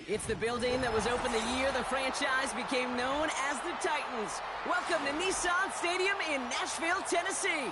It's the building that was opened the year the franchise became known as the Titans. Welcome to Nissan Stadium in Nashville, Tennessee.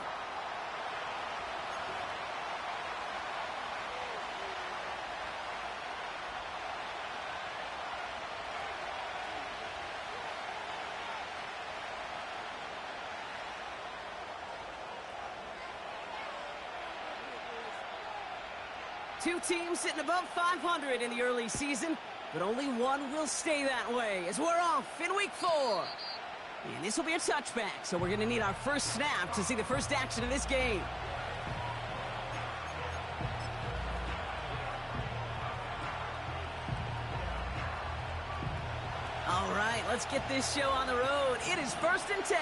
Two teams sitting above 500 in the early season, but only one will stay that way as we're off in week 4. And this will be a touchback, so we're going to need our first snap to see the first action of this game. All right, let's get this show on the road. It is 1st and 10.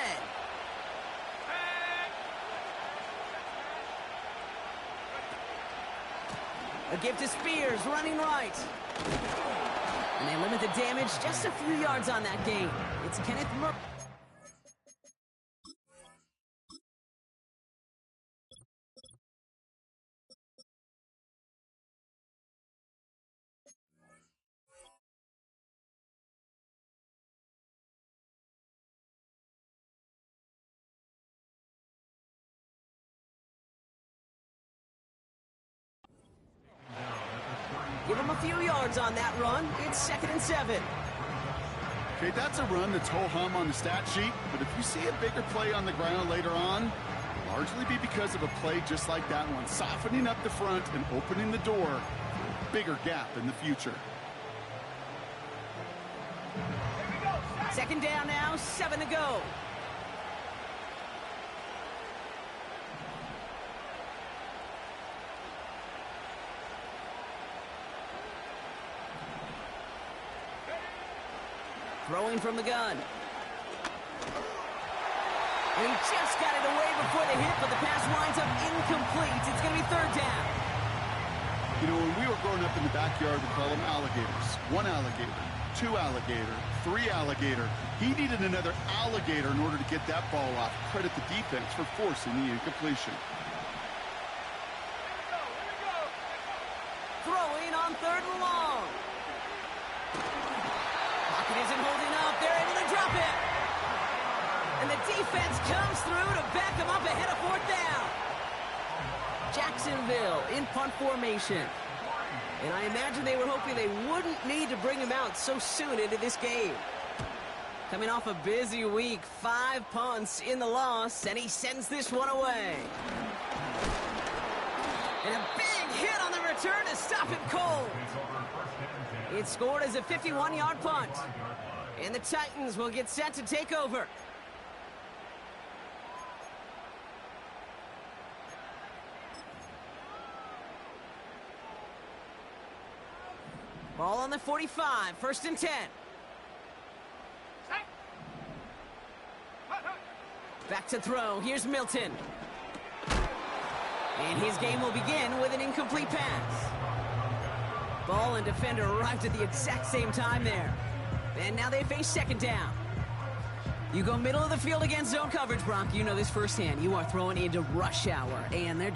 A give to Spears, running right. And they limit the damage just a few yards on that gain. It's Kenneth Murray. Give him a few yards on that run. It's 2nd and 7. Okay, that's a run that's ho-hum on the stat sheet, but if you see a bigger play on the ground later on, it'll largely be because of a play just like that one, softening up the front and opening the door for a bigger gap in the future. 2nd down now, 7 to go. Throwing from the gun. And he just got it away before the hit, but the pass winds up incomplete. It's going to be 3rd down. You know, when we were growing up in the backyard, we call them alligators. 1 alligator, 2 alligator, 3 alligator. He needed another alligator in order to get that ball off. Credit the defense for forcing the incompletion. Throwing on 3rd and long. Pocket isn't holding up. They're able to drop it. And the defense comes through to back them up ahead of 4th down. Jacksonville in punt formation. And I imagine they were hoping they wouldn't need to bring him out so soon into this game. Coming off a busy week, 5 punts in the loss, and he sends this one away. And a big hit on the return to stop it cold. It's scored as a 51-yard punt. And the Titans will get set to take over. Ball on the 45, 1st and 10. Back to throw, here's Milton. And his game will begin with an incomplete pass. Ball and defender arrived at the exact same time there. And now they face 2nd down. You go middle of the field against zone coverage, Brock. You know this firsthand. You are throwing into rush hour. And there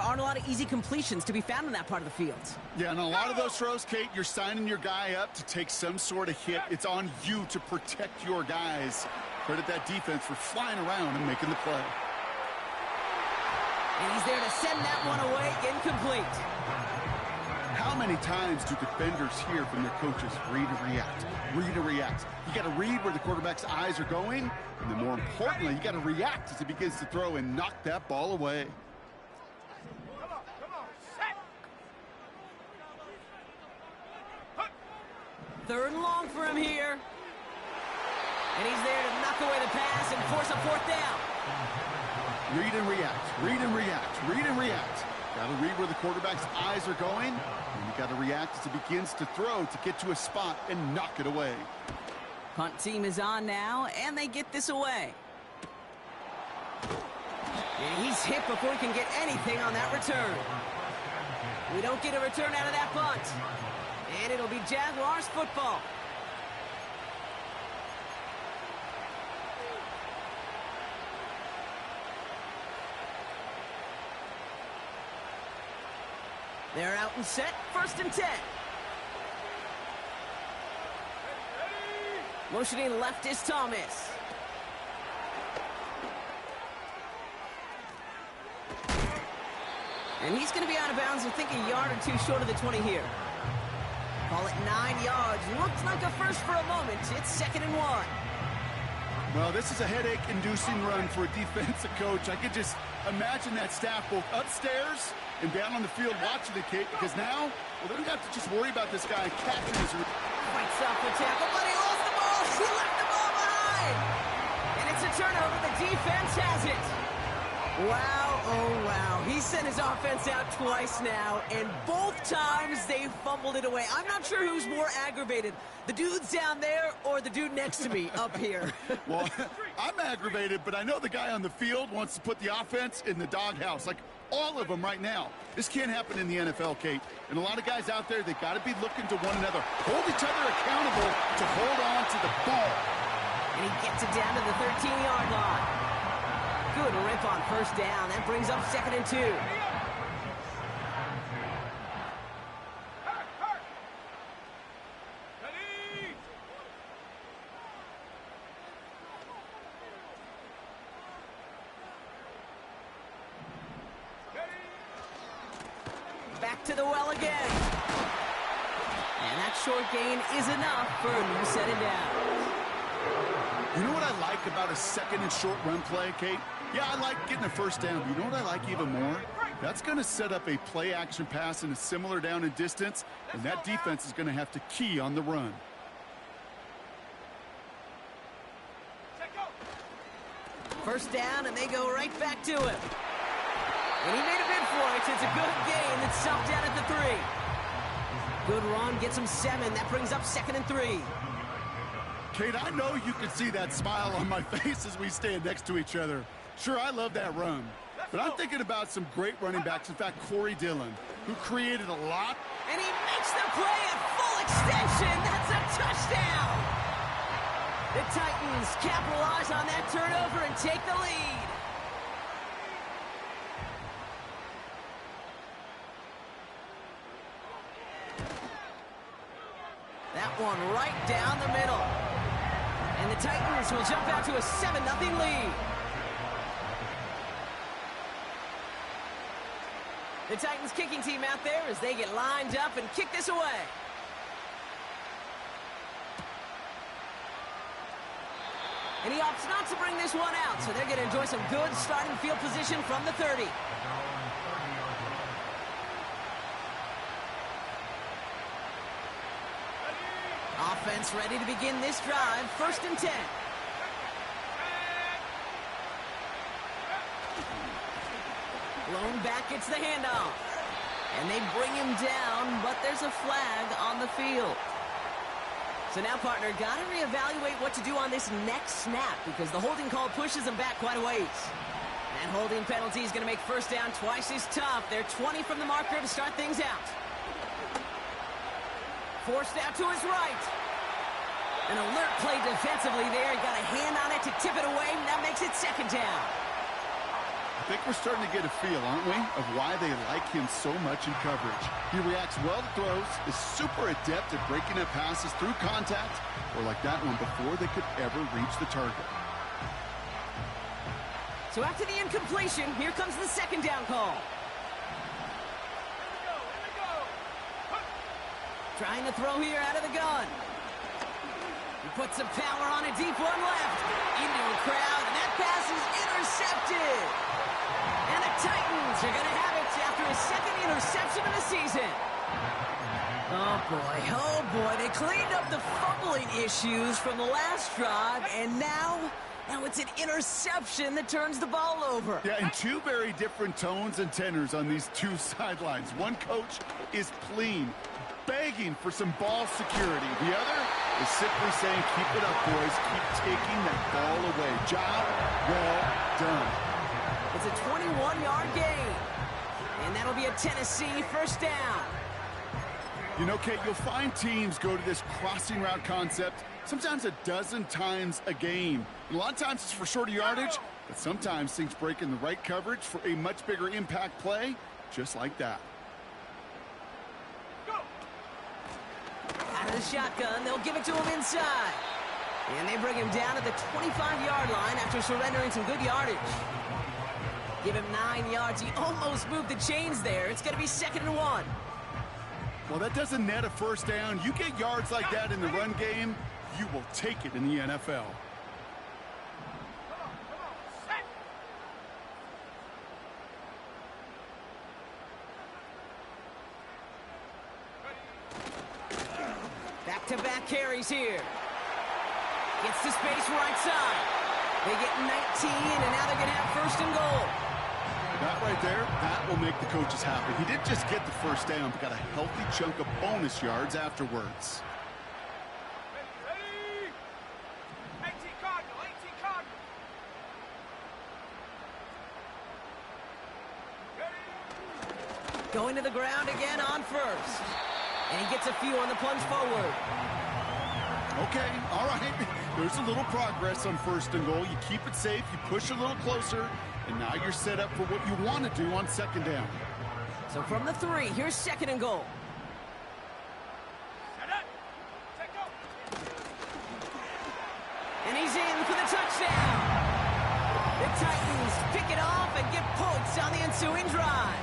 aren't a lot of easy completions to be found in that part of the field. Yeah, and a lot of those throws, Kate, you're signing your guy up to take some sort of hit. It's on you to protect your guys. Credit that defense for flying around and making the play. And he's there to send that one away, incomplete. How many times do defenders hear from their coaches, read and react, read and react? You got to read where the quarterback's eyes are going, and then more importantly, you got to react as he begins to throw and knock that ball away. Come on, set. 3rd and long for him here. And he's there to knock away the pass and force a 4th down. Read and react, read and react, read and react. Got to read where the quarterback's eyes are going, and you got to react as he begins to throw to get to a spot and knock it away. Punt team is on now, and they get this away. And he's hit before he can get anything on that return. We don't get a return out of that punt. And it'll be Jaguars football. They're out and set, 1st and 10. Motioning left is Thomas. And he's going to be out of bounds, I think a yard or two short of the 20 here. Call it 9 yards. Looks like a first for a moment. It's 2nd and 1. Well, this is a headache-inducing run for a defensive coach. I could just imagine that staff both upstairs and down on the field watching the kick, because now, well, they don't have to just worry about this guy catching his... Fights off the tackle, but he lost the ball. He left the ball behind. And it's a turnover. The defense has it. Wow, oh wow. He sent his offense out twice now, and both times they fumbled it away. I'm not sure who's more aggravated, the dudes down there or the dude next to me up here. Well, I'm aggravated, but I know the guy on the field wants to put the offense in the doghouse, like all of them right now. This can't happen in the NFL, Kate. And a lot of guys out there, they've got to be looking to one another, hold each other accountable to hold on to the ball. And he gets it down to the 13-yard line. Good rip on first down. That brings up 2nd and 2. Back to the well again. And that short gain is enough for a new set it down. You know what I like about a 2nd and short run play, Kate? Yeah, I like getting a first down, but you know what I like even more? That's going to set up a play-action pass in a similar down and distance, and that defense is going to have to key on the run. First down, and they go right back to him. And he made a bid for it. It's a good gain. It's stopped down at the 3. Good run, gets him 7. That brings up 2nd and 3. Kate, I know you can see that smile on my face as we stand next to each other. Sure, I love that run, but I'm thinking about some great running backs. In fact, Corey Dillon, who created a lot. And he makes the play at full extension. That's a touchdown. The Titans capitalize on that turnover and take the lead. That one right down the middle. And the Titans will jump out to a 7-0 lead. The Titans kicking team out there as they get lined up and kick this away. And he opts not to bring this one out, so they're going to enjoy some good starting field position from the 30. Offense ready to begin this drive. 1st and 10. Blown back, it's the handoff. And they bring him down, but there's a flag on the field. So now, partner, got to reevaluate what to do on this next snap because the holding call pushes them back quite a ways. That holding penalty is going to make first down twice as tough. They're 20 from the marker to start things out. Forced out to his right. An alert play defensively there. He got a hand on it to tip it away, and that makes it 2nd down. I think we're starting to get a feel, aren't we, of why they like him so much in coverage. He reacts well to throws, is super adept at breaking up passes through contact, or like that one before they could ever reach the target. So after the incompletion, here comes the 2nd down call. Trying to throw here out of the gun. He puts some power on a deep one left. Into a crowd, and that pass is intercepted. And the Titans are going to have it after a 2nd interception of the season. Oh boy, they cleaned up the fumbling issues from the last drive, and now it's an interception that turns the ball over. Yeah, and 2 very different tones and tenors on these 2 sidelines. One coach is pleading, begging for some ball security. The other is simply saying, keep it up, boys. Keep taking that ball away. Job well done. It's a 21-yard gain. And that'll be a Tennessee first down. You know, Kate, you'll find teams go to this crossing route concept sometimes a dozen times a game. And a lot of times it's for shorter yardage, but sometimes things break in the right coverage for a much bigger impact play, just like that. Out of the shotgun, they'll give it to him inside. And they bring him down at the 25-yard line after surrendering some good yardage. Give him 9 yards. He almost moved the chains there. It's going to be 2nd and 1. Well, that doesn't net a first down. You get yards like that in the run game, you will take it in the NFL. Back-to-back carries here. Gets to space right side. They get 19, and now they're going to have 1st and goal. That right there, that will make the coaches happy. He didn't just get the first down, but got a healthy chunk of bonus yards afterwards. Ready? 18 Cardinal, 18 Cardinal. Ready? Going to the ground again on 1st. And he gets a few on the plunge forward. Okay, all right. There's a little progress on 1st and goal. You keep it safe, you push a little closer, and now you're set up for what you want to do on 2nd down. So from the 3, here's 2nd and goal. Set up. Take go. And he's in for the touchdown. The Titans pick it off and get points on the ensuing drive.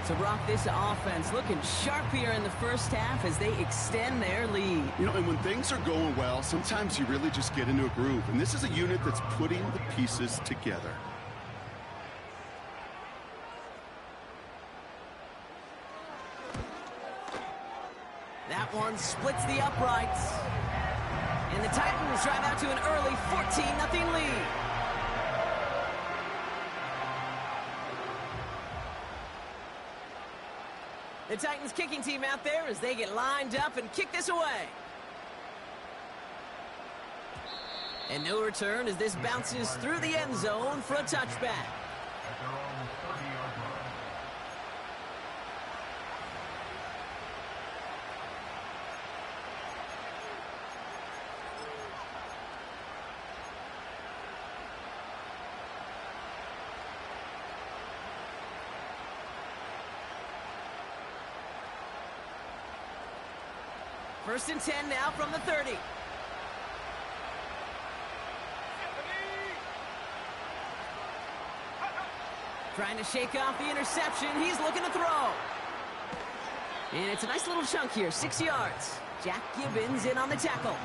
So, Brock, this offense looking sharp here in the first half as they extend their lead. You know, and when things are going well, sometimes you really just get into a groove. And this is a unit that's putting the pieces together. That one splits the uprights. And the Titans drive out to an early 14-0 lead. The Titans kicking team out there as they get lined up and kick this away. And no return as this bounces through the end zone for a touchback. First and 10 now from the 30. Trying to shake off the interception. He's looking to throw. And it's a nice little chunk here, 6 yards. Jack Gibbons in on the tackle.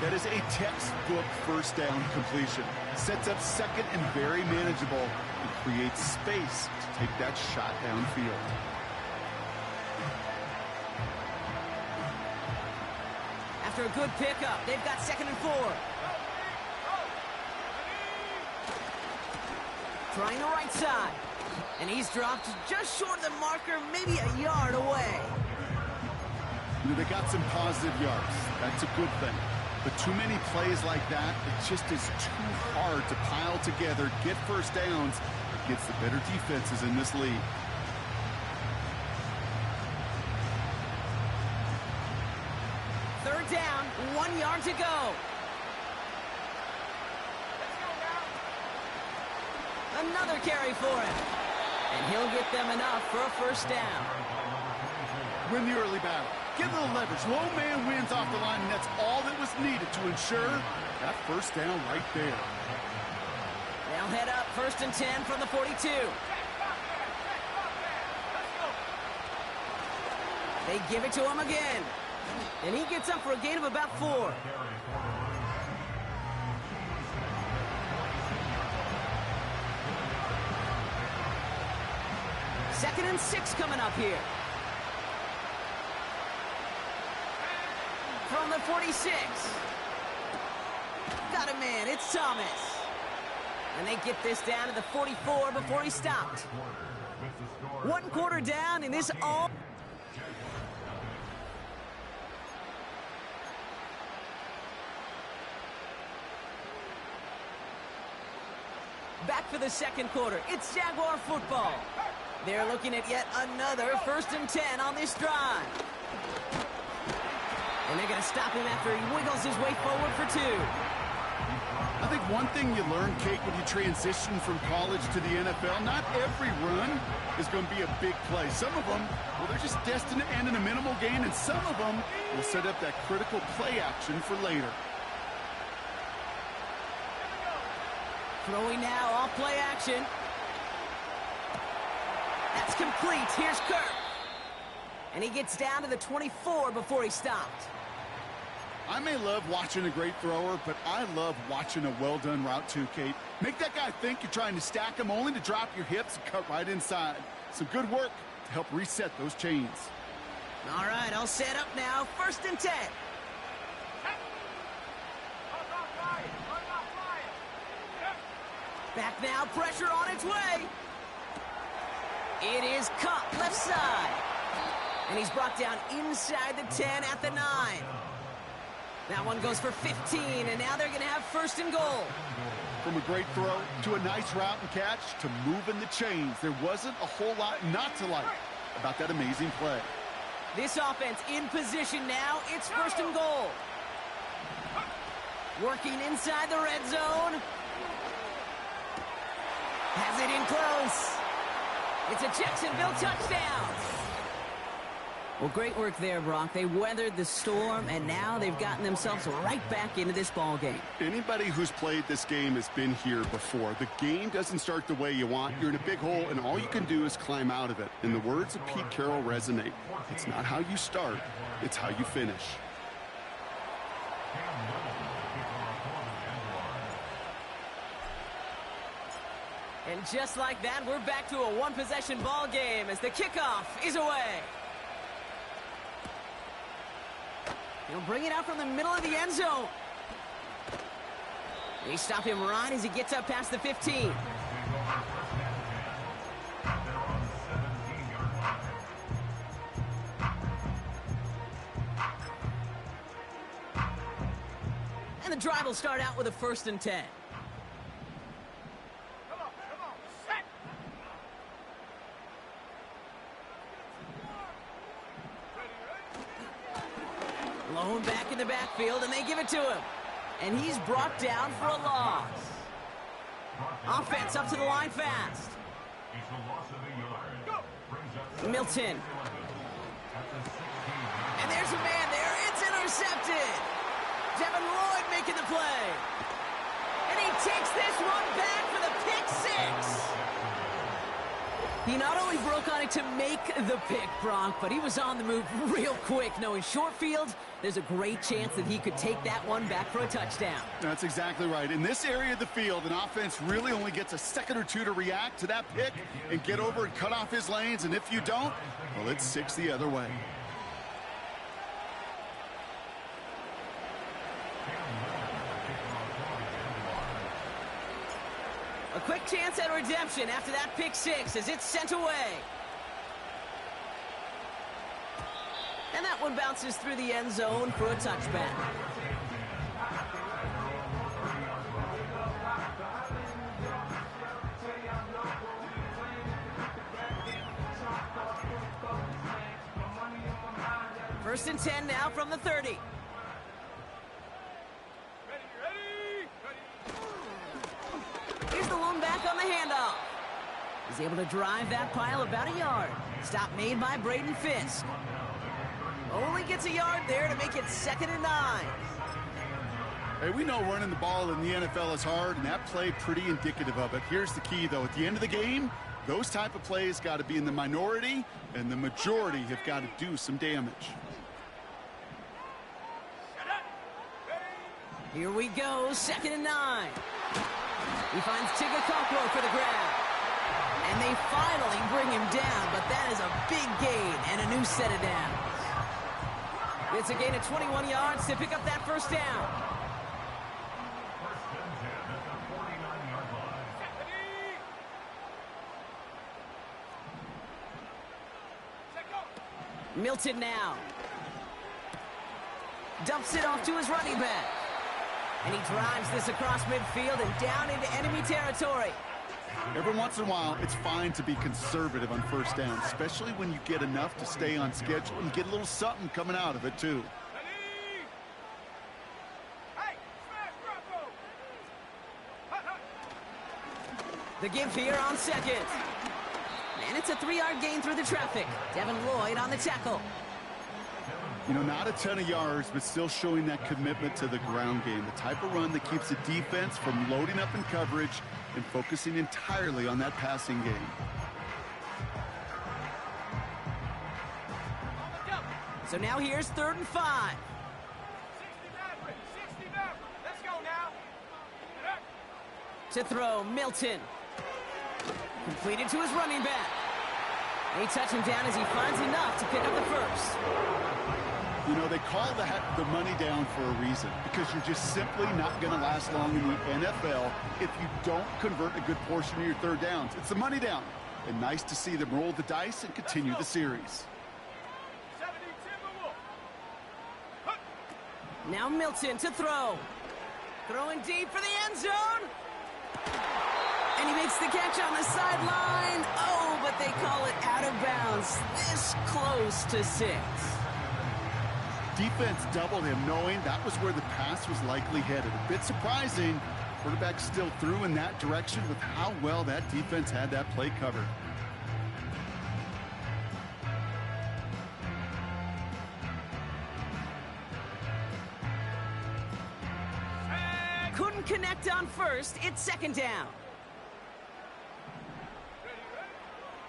That is a textbook 1st down completion. Sets up 2nd and very manageable and creates space to take that shot downfield. After a good pickup, they've got 2nd and 4. Trying the right side. And he's dropped just short of the marker, maybe a yard away. You know, they got some positive yards. That's a good thing. But too many plays like that, it just is too hard to pile together, get 1st downs against the better defenses in this league. Third down, 1 yard to go. Another carry for him. And he'll get them enough for a 1st down. Win the early battle. Get a little leverage. Low man wins off the line, and that's all that was needed to ensure that 1st down right there. They'll head up 1st and 10 from the 42. They give it to him again. And he gets up for a gain of about 4. Second and 6 coming up here. From the 46. Got a man, it's Thomas. And they get this down to the 44 before he stopped. 1 quarter down in this all... Back for the 2nd quarter. It's Jaguar football. They're looking at yet another 1st and 10 on this drive. And they're going to stop him after he wiggles his way forward for 2. I think one thing you learn, Kate, when you transition from college to the NFL, not every run is going to be a big play. Some of them, well, they're just destined to end in a minimal gain, and some of them will set up that critical play action for later. Throwing now, off play action. That's complete. Here's Kirk. And he gets down to the 24 before he stopped. I may love watching a great thrower, but I love watching a well-done route too, Kate. Make that guy think you're trying to stack him only to drop your hips and cut right inside. Some good work to help reset those chains. All right, all set up now. 1st and 10. Back now, pressure on its way. It is caught left side. And he's brought down inside the 10 at the 9. That one goes for 15, and now they're going to have 1st and goal. From a great throw to a nice route and catch to moving the chains, there wasn't a whole lot not to like about that amazing play. This offense in position now. It's 1st and goal. Working inside the red zone. Has it in close. It's a Jacksonville touchdown. Well, great work there, Brock. They weathered the storm, and now they've gotten themselves right back into this ball game. Anybody who's played this game has been here before. The game doesn't start the way you want. You're in a big hole, and all you can do is climb out of it. And the words of Pete Carroll resonate. It's not how you start, it's how you finish. And just like that, we're back to a one-possession ball game as the kickoff is away. He'll bring it out from the middle of the end zone. They stop him right as he gets up past the 15. And the drive will start out with a 1st and 10. Lone back in the backfield, and they give it to him. And he's brought down for a loss. Offense up to the line fast. Milton. And there's a man there. It's intercepted. Devin Lloyd making the play. And he takes this one back for the pick 6. He not only broke on it to make the pick, Brock, but he was on the move real quick. Knowing short field, there's a great chance that he could take that one back for a touchdown. That's exactly right. In this area of the field, an offense really only gets a second or two to react to that pick and get over and cut off his lanes. And if you don't, well, it's 6 the other way. A quick chance at redemption after that pick 6 as it's sent away. And that one bounces through the end zone for a touchback. First and 10 now from the 30. Here's the lone back on the handoff. He's able to drive that pile about a yard. Stop made by Braden Fisk. Only gets a yard there to make it 2nd and 9. Hey, we know running the ball in the NFL is hard, and that play pretty indicative of it. Here's the key, though. At the end of the game, those type of plays got to be in the minority, and the majority have got to do some damage. Here we go, 2nd and 9. He finds Tigger Cockrow for the grab. And they finally bring him down, but that is a big gain and a new set of downs. It's a gain of 21 yards to pick up that first down. Milton now. Dumps it off to his running back. And he drives this across midfield and down into enemy territory. Every once in a while, it's fine to be conservative on first down, especially when you get enough to stay on schedule and get a little something coming out of it, too. The give here on second. And it's a 3-yard gain through the traffic. Devin Lloyd on the tackle. You know, not a ton of yards, but still showing that commitment to the ground game. The type of run that keeps the defense from loading up in coverage and focusing entirely on that passing game. So now here's 3rd and 5. 60 Maverick. Let's go now. To throw, Milton. Completed to his running back. They touch him down as he finds enough to pick up the first. You know, they call the money down for a reason, because you're just simply not going to last long in the NFL if you don't convert a good portion of your 3rd downs. It's the money down. And nice to see them roll the dice and continue the series. 70 Timberwolf. Now Milton to throw. Throwing deep for the end zone. And he makes the catch on the sideline. Oh, but they call it out of bounds. This close to 6. Defense doubled him, knowing that was where the pass was likely headed. A bit surprising. Quarterback still threw in that direction with how well that defense had that play covered. Couldn't connect on first. It's 2nd down.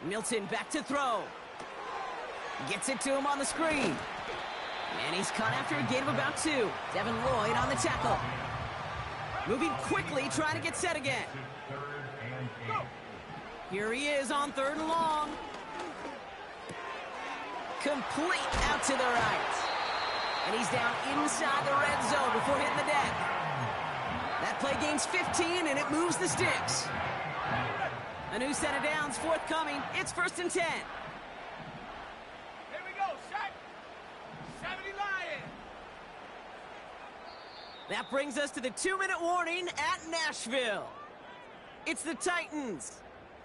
Milton back to throw. Gets it to him on the screen. And he's caught after a gain of about 2. Devin Lloyd on the tackle. Moving quickly, trying to get set again. Here he is on 3rd and long. Complete out to the right. And he's down inside the red zone before hitting the deck. That play gains 15, and it moves the sticks. A new set of downs forthcoming. It's 1st and 10. Here we go, set. 70 Lions. That brings us to the 2-minute warning at Nashville. It's the Titans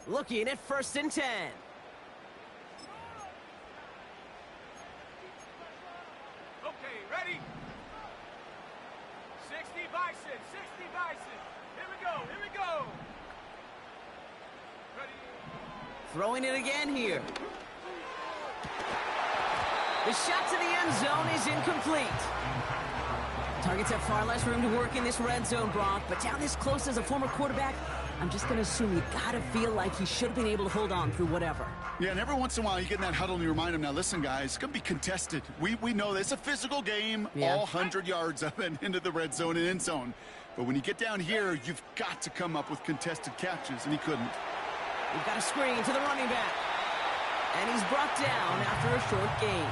looking at 1st and 10. Okay, ready? 60 Bison, 60 Bison. Here we go, here we go. Ready? Throwing it again here. The shot to the end zone is incomplete. Targets have far less room to work in this red zone, Brock, but down this close as a former quarterback, I'm just going to assume you got to feel like he should have been able to hold on through whatever. Yeah, and every once in a while you get in that huddle and you remind him, now listen, guys, it's going to be contested. We know this. It's a physical game, all 100 yards up and into the red zone and end zone. But when you get down here, you've got to come up with contested catches, and he couldn't. We've got a screen to the running back. And he's brought down after a short gain.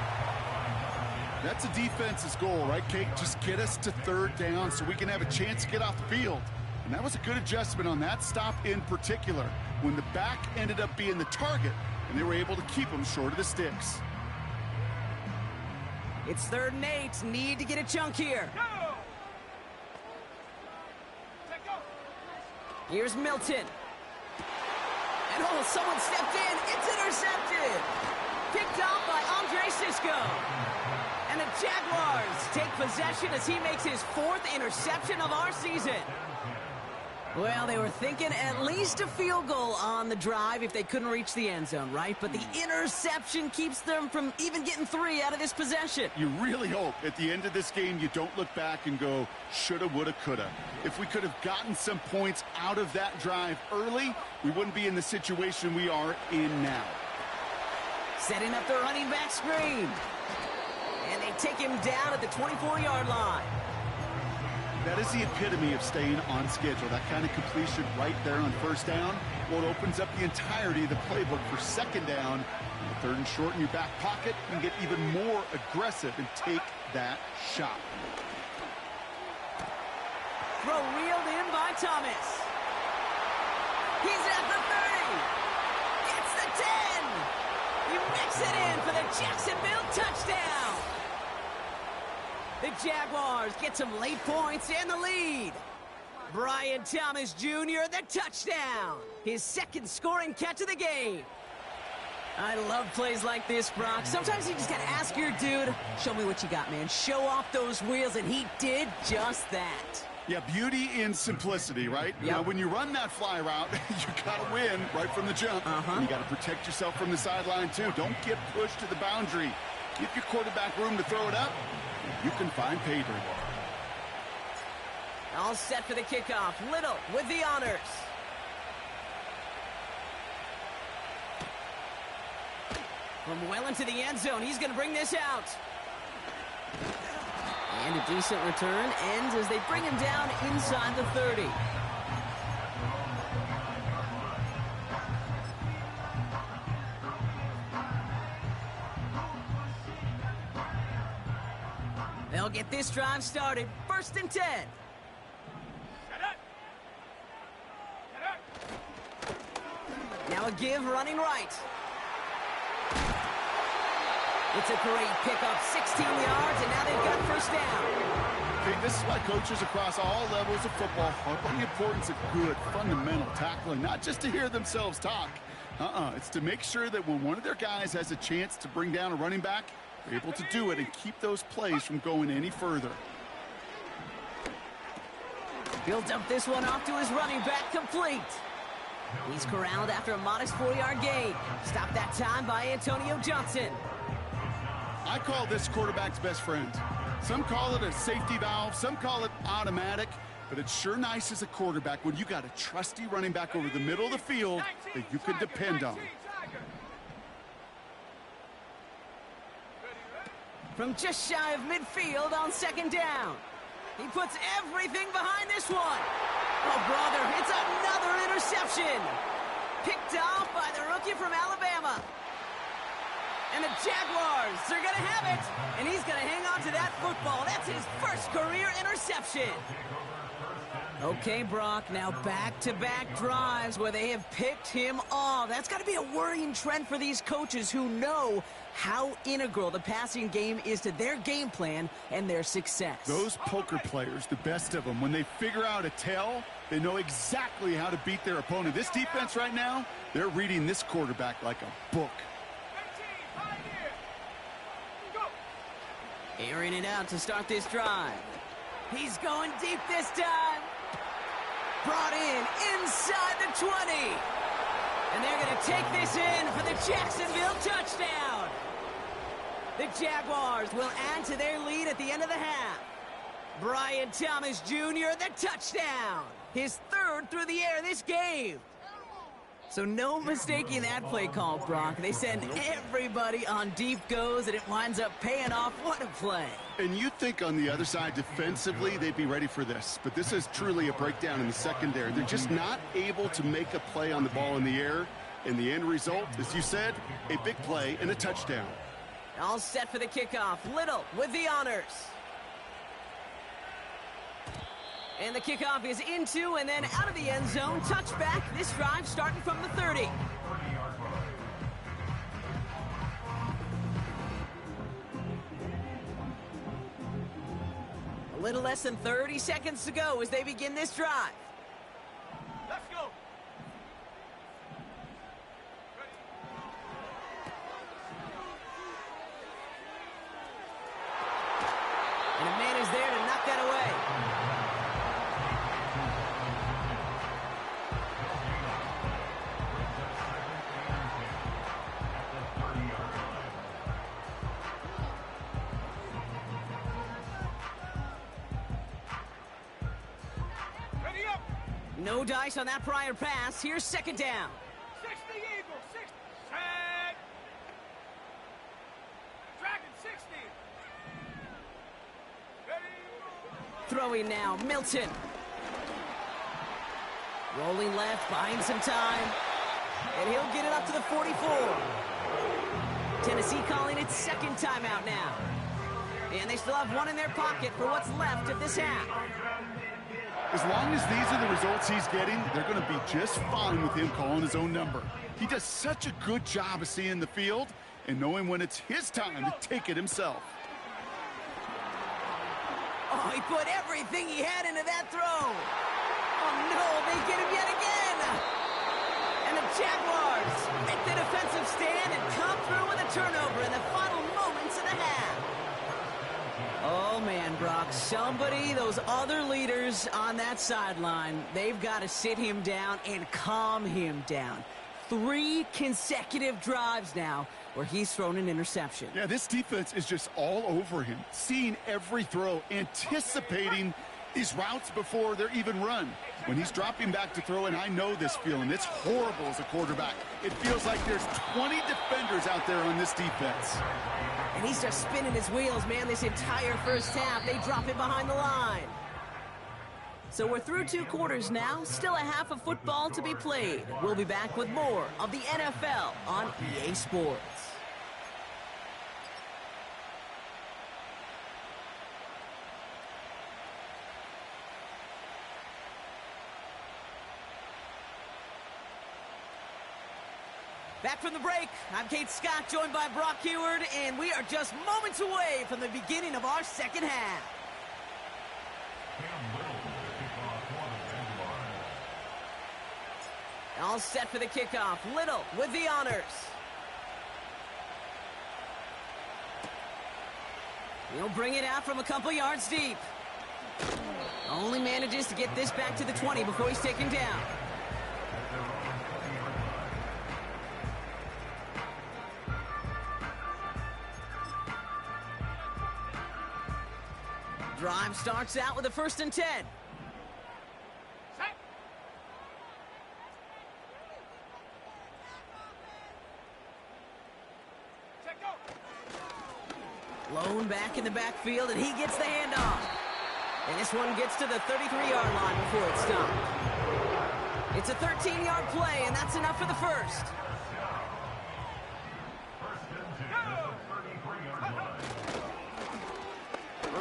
That's a defense's goal, right, Kate? Just get us to 3rd down so we can have a chance to get off the field. And that was a good adjustment on that stop in particular, when the back ended up being the target, and they were able to keep him short of the sticks. It's 3rd and 8. Need to get a chunk here. Go! Take go! Here's Milton. And oh, someone stepped in. It's intercepted. Picked off by Andre Sisco. And the Jaguars take possession as he makes his 4th interception of our season. Well, they were thinking at least a field goal on the drive if they couldn't reach the end zone, right? But the interception keeps them from even getting 3 out of this possession. You really hope at the end of this game you don't look back and go, shoulda, woulda, coulda. If we could have gotten some points out of that drive early, we wouldn't be in the situation we are in now. Setting up the running back screen. And they take him down at the 24-yard line. That is the epitome of staying on schedule. That kind of completion right there on 1st down. Well, it opens up the entirety of the playbook for 2nd down. The 3rd and short in your back pocket, you can get even more aggressive and take that shot. Throw reeled in by Thomas. He's at the 30. Gets the 10. He mix it in for the Jacksonville touchdown. The Jaguars get some late points and the lead. Brian Thomas Jr., the touchdown. His 2nd scoring catch of the game. I love plays like this, Brock. Sometimes you just got to ask your dude, show me what you got, man. Show off those wheels, and he did just that. Yeah, beauty in simplicity, right? Yep. Now, when you run that fly route, you got to win right from the jump. And you got to protect yourself from the sideline, too. Don't get pushed to the boundary. Give your quarterback room to throw it up. You can find pay dirt. All set for the kickoff. Little with the honors. From well into the end zone, he's going to bring this out. And a decent return ends as they bring him down inside the 30. They'll get this drive started. 1st and 10. Set up. Set up. Now a give running right. It's a great pickup, 16 yards, and now they've got 1st down. Okay, this is why coaches across all levels of football harp on the importance of good, fundamental tackling, not just to hear themselves talk. It's to make sure that when one of their guys has a chance to bring down a running back, they're able to do it and keep those plays from going any further. He'll dump this one off to his running back, complete. He's corralled after a modest 4-yard gain. Stopped that time by Antonio Johnson. I call this quarterback's best friend. Some call it a safety valve, some call it automatic, but it's sure nice as a quarterback when you got a trusty running back over the middle of the field that you can depend on. From just shy of midfield on 2nd down. He puts everything behind this one. Oh, brother, it's another interception. Picked off by the rookie from Alabama. And the Jaguars, they're going to have it. And he's going to hang on to that football. That's his 1st career interception. Okay, Brock, now back-to-back drives where they have picked him off. That's got to be a worrying trend for these coaches who know how integral the passing game is to their game plan and their success. Those poker players, the best of them, when they figure out a tell, they know exactly how to beat their opponent. This defense right now, they're reading this quarterback like a book. Airing it out to start this drive. He's going deep this time. Brought in inside the 20. And they're going to take this in for the Jacksonville touchdown. The Jaguars will add to their lead at the end of the half. Brian Thomas Jr., the touchdown. His 3rd through the air this game. So no mistaking that play call, Brock. They send everybody on deep goes, and it winds up paying off. What a play. And you think on the other side defensively they'd be ready for this, but this is truly a breakdown in the secondary. They're just not able to make a play on the ball in the air, and the end result, as you said, a big play and a touchdown. All set for the kickoff. Little with the honors. And the kickoff is into and then out of the end zone. Touchback. This drive starting from the 30. A little less than 30 seconds to go as they begin this drive. Let's go. And a man is there to knock that away. Ready up. No dice on that prior pass. Here's 2nd down. 60 Eagles. 60. Set. Dragon 60. Ready. Throwing now, Milton. Rolling left, buying some time. And he'll get it up to the 44. Tennessee calling its 2nd timeout now. And they still have one in their pocket for what's left of this half. As long as these are the results he's getting, they're going to be just fine with him calling his own number. He does such a good job of seeing the field and knowing when it's his time to take it himself. Oh, he put everything he had into that throw. Oh, no, they get him yet again. And the Jaguars make the defensive stand and come through with a turnover in the final moments of the half. Oh, man, Brock, somebody, those other leaders on that sideline, they've got to sit him down and calm him down. 3 consecutive drives now where he's thrown an interception. Yeah, this defense is just all over him, seeing every throw, anticipating these routes before they're even run. When he's dropping back to throw, and I know this feeling, it's horrible as a quarterback. It feels like there's 20 defenders out there on this defense. And he's just spinning his wheels, man, this entire first half. They drop it behind the line. So we're through 2 quarters now, still a half of football to be played. We'll be back with more of the NFL on EA Sports. Back from the break, I'm Kate Scott, joined by Brock Huard, and we are just moments away from the beginning of our second half. All set for the kickoff. Little with the honors. He'll bring it out from a couple yards deep. Only manages to get this back to the 20 before he's taken down. Drive starts out with a 1st and 10. Lone back in the backfield, and he gets the handoff. And this one gets to the 33-yard line before it's stopped. It's a 13-yard play, and that's enough for the first.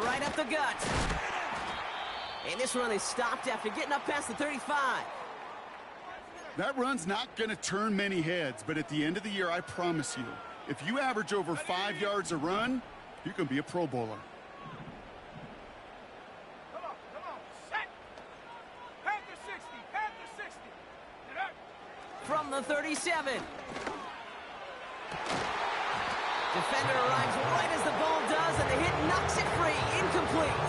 Right up the gut. And this run is stopped after getting up past the 35. That run's not going to turn many heads, but at the end of the year, I promise you, if you average over 5 yards a run, you can be a Pro Bowler. Come on, set. Panther 60, Panther 60. Get up. From the 37. Defender arrives right as the ball does, and the hit knocks it free. Incomplete.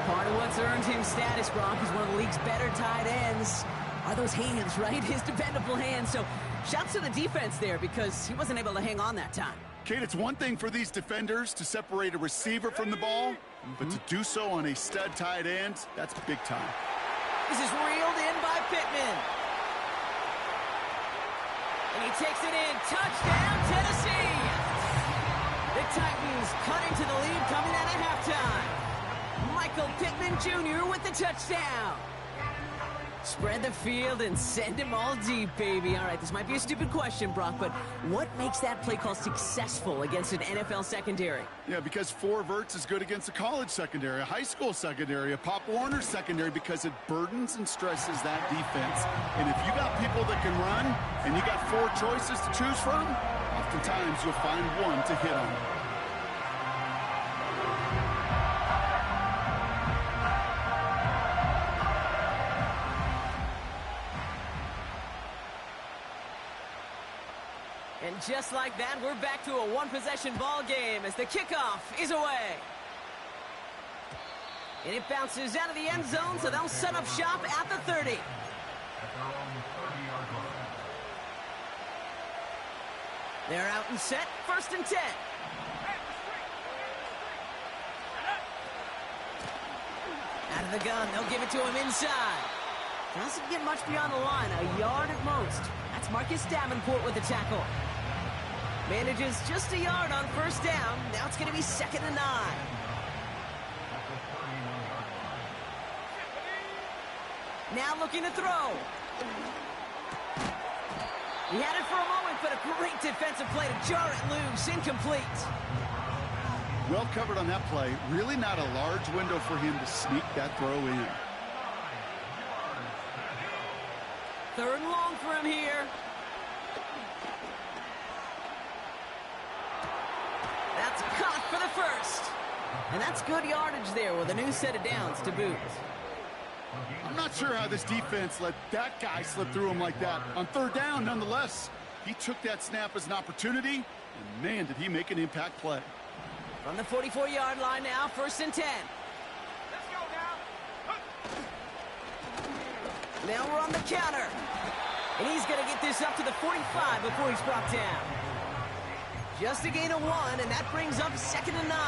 Part of what's earned him status, Brock, is one of the league's better tight ends. Are those hands, right? His dependable hands. So shouts to the defense there because he wasn't able to hang on that time. Kate, it's one thing for these defenders to separate a receiver from the ball, but to do so on a stud tight end, that's big time. This is reeled in by Pittman. And he takes it in. Touchdown, Tennessee! The Titans cut into the lead coming out of halftime. Michael Pittman Jr. with the touchdown. Spread the field and send him all deep, baby. All right, this might be a stupid question, Brock, but what makes that play call successful against an NFL secondary? Yeah, because 4 verts is good against a college secondary, a high school secondary, a Pop Warner secondary, because it burdens and stresses that defense. And if you got people that can run and you got 4 choices to choose from, oftentimes you'll find one to hit on. And just like that, we're back to a 1-possession ball game as the kickoff is away. And it bounces out of the end zone, so they'll set up shop at the 30. They're out and set, 1st and 10. Out of the gun, they'll give it to him inside. Doesn't get much beyond the line, a yard at most. That's Marcus Davenport with the tackle. Manages just a yard on 1st down. Now it's going to be 2nd and 9. Now looking to throw. He had it for a moment, but a great defensive play to jar it loose. Incomplete. Well covered on that play. Really not a large window for him to sneak that throw in. 3rd and long for him here. That's caught for the first. And that's good yardage there with a new set of downs to boot. I'm not sure how this defense let that guy slip through him like that. On 3rd down, nonetheless, he took that snap as an opportunity, and man, did he make an impact play. From the 44-yard line now, 1st and 10. Let's go now. Now we're on the counter. And he's going to get this up to the 45 before he's brought down. Just a gain of 1, and that brings up 2nd and 9.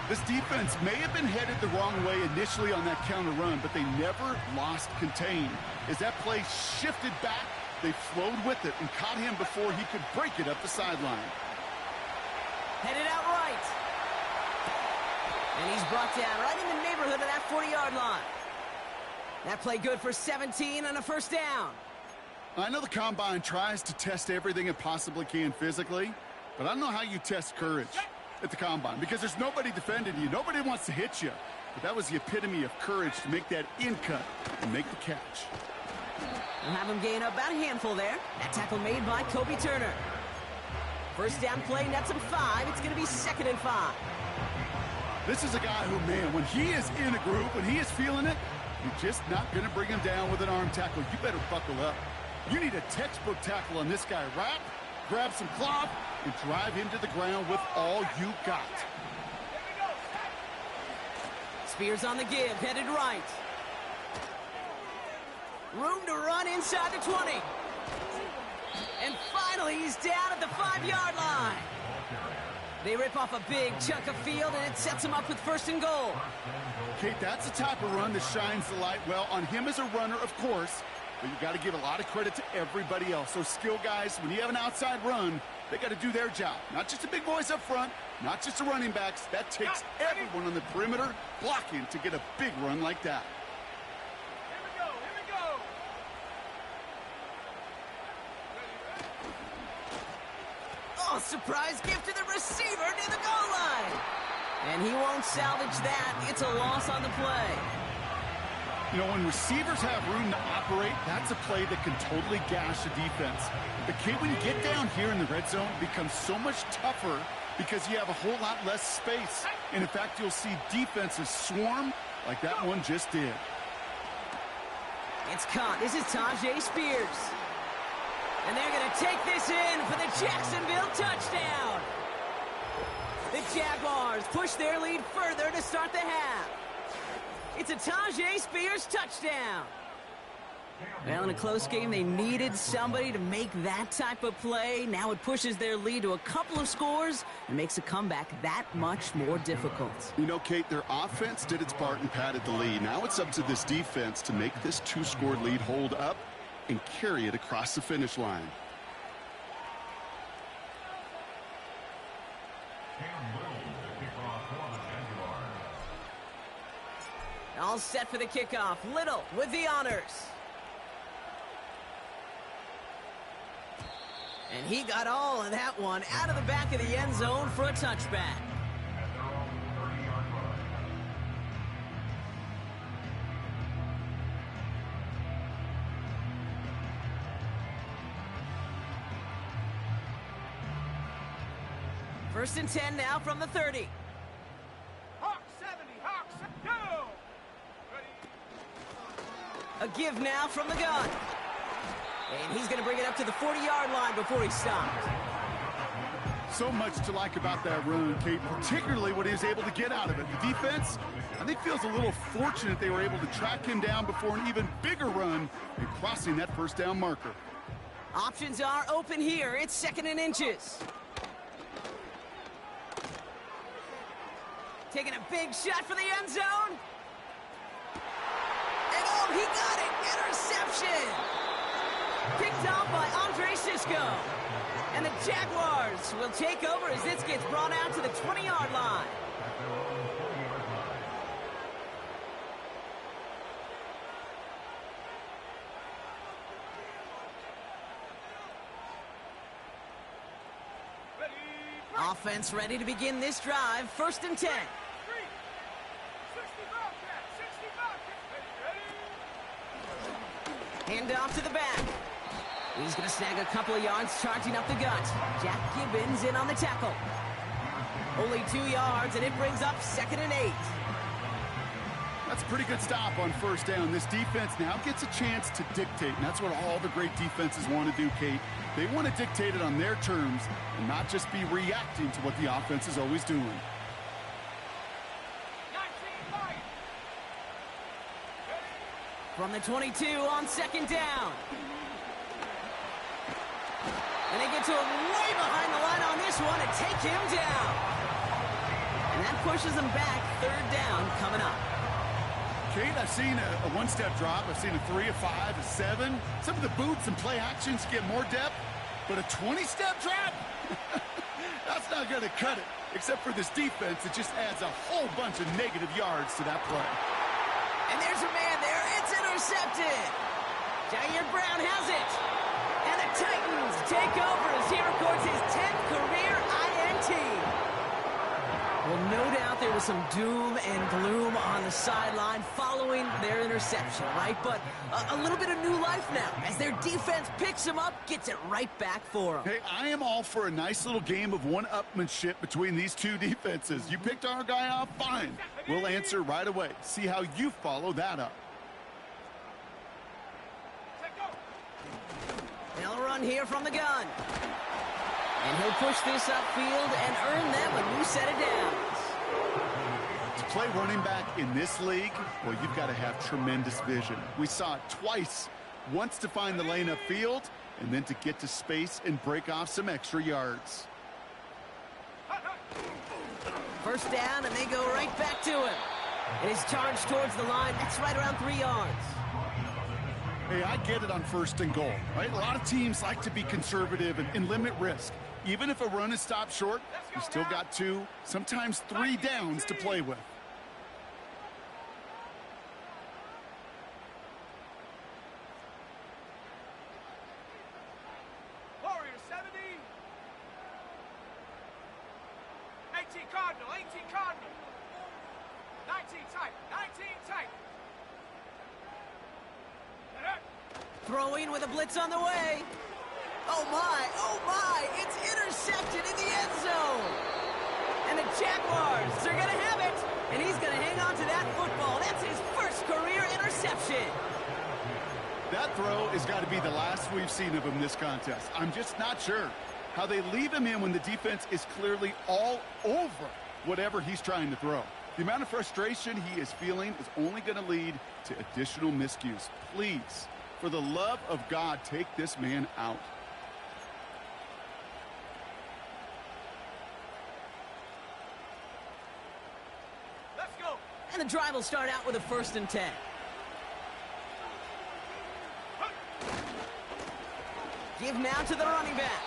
This defense may have been headed the wrong way initially on that counter run, but they never lost contain. As that play shifted back, they flowed with it and caught him before he could break it up the sideline. Headed out right. And he's brought down right in the neighborhood of that 40-yard line. That play good for 17 on a 1st down. I know the Combine tries to test everything it possibly can physically, but I don't know how you test courage at the Combine, because there's nobody defending you. Nobody wants to hit you. But that was the epitome of courage to make that in cut and make the catch. We'll have him gain about a handful there. That tackle made by Kobe Turner. 1st down play, nets him 5. It's going to be 2nd and 5. This is a guy who, man, when he is in a group, when he is feeling it, you're just not going to bring him down with an arm tackle. You better buckle up. You need a textbook tackle on this guy. Wrap, grab some cloth, and drive him to the ground with all you got. Spears on the give, headed right. Room to run inside the 20. And finally, he's down at the 5-yard line. They rip off a big chunk of field, and it sets him up with 1st and goal. Kate, that's the type of run that shines the light well on him as a runner, of course, but you got to give a lot of credit to everybody else. Those skill guys, when you have an outside run, they got to do their job. Not just the big boys up front, not just the running backs. That takes everyone on the perimeter blocking to get a big run like that. Here we go. Oh, surprise gift to the receiver near the goal line. And he won't salvage that. It's a loss on the play. You know, when receivers have room to operate, that's a play that can totally gash a defense. But Kate, when you get down here in the red zone, it becomes so much tougher because you have a whole lot less space. And in fact, you'll see defenses swarm like that one just did. It's caught. This is Tyjae Spears. And they're going to take this in for the Jacksonville touchdown. The Jaguars push their lead further to start the half. It's a Tyjae Spears touchdown. Well, in a close game, they needed somebody to make that type of play. Now it pushes their lead to a couple of scores and makes a comeback that much more difficult. You know, Kate, their offense did its part and padded the lead. Now it's up to this defense to make this 2-score lead hold up and carry it across the finish line. All set for the kickoff. Little with the honors. And he got all of that one out of the back of the end zone for a touchback. First and 10 now from the 30. Hawk 70, Hawk 70, go! Ready? A give now from the gun. And he's going to bring it up to the 40-yard line before he stopped. So much to like about that run, Kate, particularly what he was able to get out of it. The defense, I think, feels a little fortunate they were able to track him down before an even bigger run and crossing that first down marker. Options are open here. It's 2nd and inches. Taking a big shot for the end zone. And oh, he got it! Interception! Picked off by Andre Cisco. And the Jaguars will take over as this gets brought out to the 20-yard line. Ready? Offense ready to begin this drive. 1st and 10. 3. 60 Bobcat, 60 Bobcat. Ready? Hand off to the back. He's going to snag a couple of yards charging up the gut. Jack Gibbons in on the tackle. Only 2 yards, and it brings up 2nd and 8. That's a pretty good stop on first down. This defense now gets a chance to dictate, and that's what all the great defenses want to do, Kate. They want to dictate it on their terms and not just be reacting to what the offense is always doing. From the 22 on second down. And they get to him way behind the line on this one and take him down. And that pushes them back. Third down coming up. Kate, I've seen a one-step drop. I've seen a 3, a 5, a 7. Some of the boots and play actions get more depth, but a 20-step drop? That's not going to cut it. Except for this defense, it just adds a whole bunch of negative yards to that play. And there's a man there. It's intercepted. Jair Brown has it. And the Titans take over as he records his 10th career INT. Well, no doubt there was some doom and gloom on the sideline following their interception, right? But a little bit of new life now as their defense picks him up, gets it right back for them. Hey, I am all for a nice little game of one-upmanship between these two defenses. You picked our guy off, fine. We'll answer right away. See how you follow that up. They'll run here from the gun. And he'll push this upfield and earn them a new set of downs. To play running back in this league, well, you've got to have tremendous vision. We saw it twice. Once to find the lane upfield, and then to get to space and break off some extra yards. First down, and they go right back to him. And he's charged towards the line. That's right around 3 yards. Hey, I get it on first and goal, right? A lot of teams like to be conservative and limit risk. Even if a run is stopped short, you still got 2, sometimes 3 downs to play with. Warrior 70. 18 Cardinal, 18 Cardinal. 19 tight, 19 tight. Throwing with a blitz on the way. Oh my, it's intercepted in the end zone. And the Jaguars are going to have it. And he's going to hang on to that football. That's his first career interception. That throw has got to be the last we've seen of him this contest. I'm just not sure how they leave him in when the defense is clearly all over whatever he's trying to throw. The amount of frustration he is feeling is only going to lead to additional miscues. Please, for the love of God, take this man out. Let's go. And the drive will start out with a 1st and 10. Give now to the running back.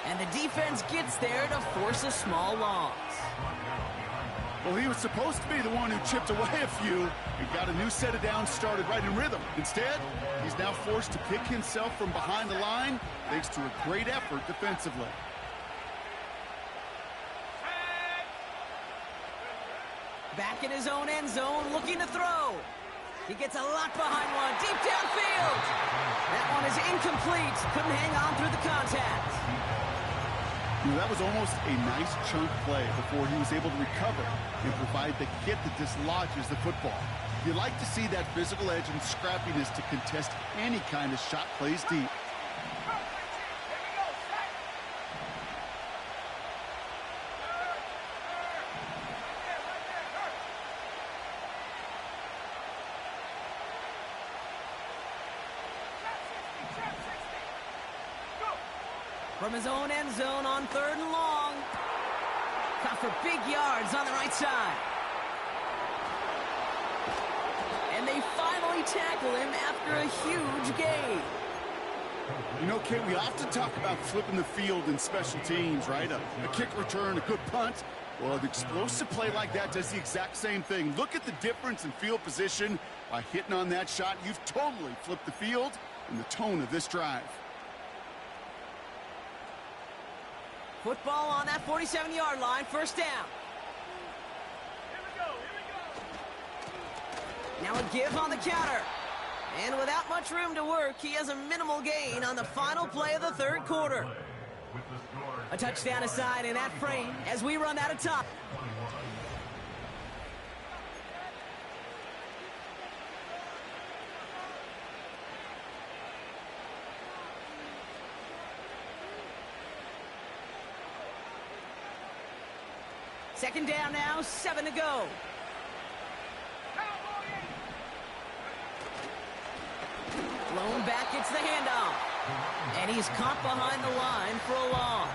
And the defense gets there to force a small loss. Well, he was supposed to be the one who chipped away a few and got a new set of downs started right in rhythm. Instead, he's now forced to pick himself from behind the line thanks to a great effort defensively. Back in his own end zone, looking to throw. He gets a lot behind one, deep downfield. That one is incomplete. Couldn't hang on through the contact. You know, that was almost a nice chunk play before he was able to recover and provide the hit that dislodges the football. You like to see that physical edge and scrappiness to contest any kind of shot plays deep. From his own end zone on 3rd and long. Caught for big yards on the right side. And they finally tackle him after a huge gain. You know, Kate, we often talk about flipping the field in special teams, right? A kick return, a good punt. Well, an explosive play like that does the exact same thing. Look at the difference in field position. By hitting on that shot, you've totally flipped the field and the tone of this drive. Football on that 47-yard line, 1st down. Here we go. Now a give on the counter. And without much room to work, he has a minimal gain on the final play of the 3rd quarter. A touchdown aside in that frame as we run out of time. Second down now, 7 to go. Blown back, gets the handoff. And he's caught behind the line for a loss.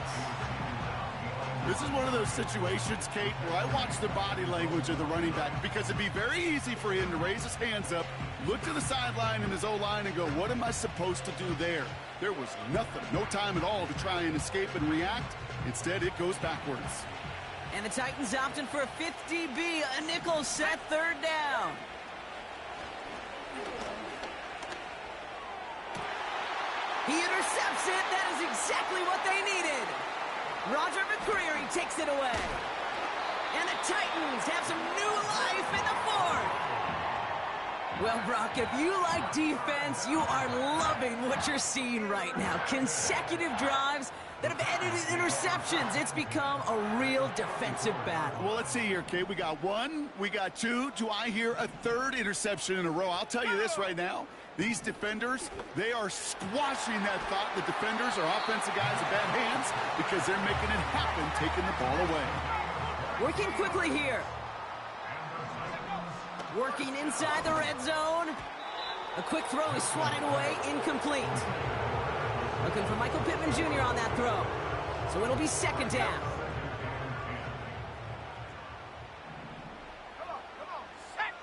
This is one of those situations, Kate, where I watch the body language of the running back because it'd be very easy for him to raise his hands up, look to the sideline in his O-line and go, what am I supposed to do there? There was nothing, no time at all to try and escape and react. Instead, it goes backwards. And the Titans opting for a 50B, a nickel set, third down. He intercepts it. That is exactly what they needed. Roger McCreary takes it away. And the Titans have some new life in the fourth. Well, Brock, if you like defense, you are loving what you're seeing right now. Consecutive drives that have ended in interceptions. It's become a real defensive battle. Well, let's see here, Kate. We got one, we got two. Do I hear a third interception in a row? I'll tell you this right now. These defenders, they are squashing that thought. The defenders are offensive guys in bad hands because they're making it happen, taking the ball away. Working quickly here. Working inside the red zone. A quick throw is swatted away, incomplete. Looking for Michael Pittman Jr. on that throw. So it'll be second down. Come on, set.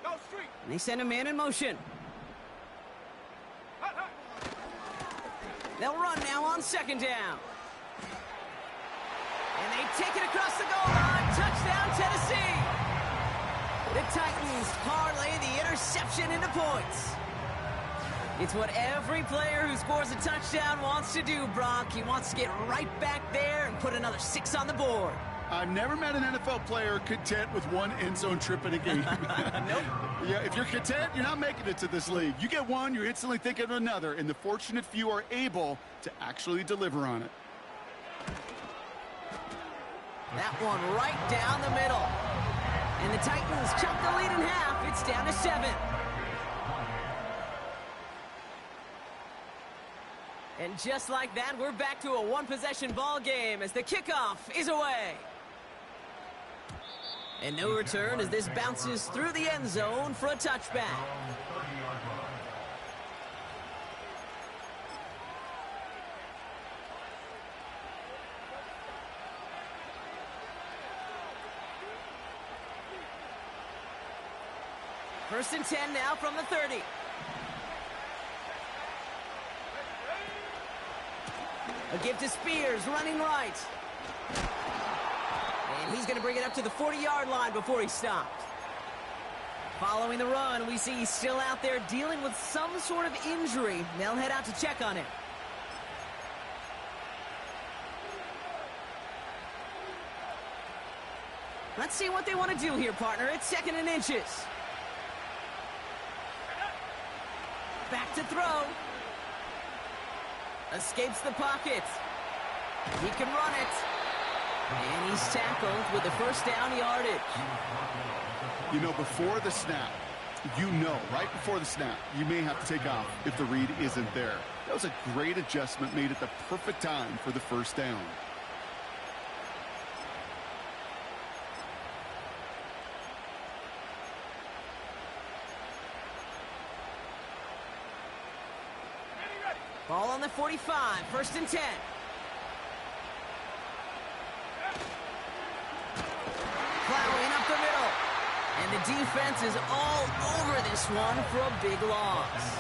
Go street. And they send a man in motion. Hut, hut. They'll run now on second down. And they take it across the goal line. Touchdown, Tennessee. The Titans parlay the interception into points. It's what every player who scores a touchdown wants to do, Brock. He wants to get right back there and put another 6 on the board. I've never met an NFL player content with one end zone trip in a game. Nope. Yeah, if you're content, you're not making it to this league. You get one, you're instantly thinking of another, and the fortunate few are able to actually deliver on it. That one right down the middle. And the Titans chop the lead in half. It's down to 7. And just like that, we're back to a one-possession ball game as the kickoff is away. And no return as this bounces through the end zone for a touchback. First and 10 now from the 30. A give to Spears, running right. And he's going to bring it up to the 40-yard line before he stopped. Following the run, we see he's still out there dealing with some sort of injury. They'll head out to check on him. Let's see what they want to do here, partner. It's 2nd and inches. Back to throw. Escapes the pocket. He can run it. And he's tackled with the first down yardage. You know, before the snap, right before the snap, you may have to take off if the read isn't there. That was a great adjustment made at the perfect time for the first down. Ball on the 45, 1st and 10. Plowing up the middle. And the defense is all over this one for a big loss.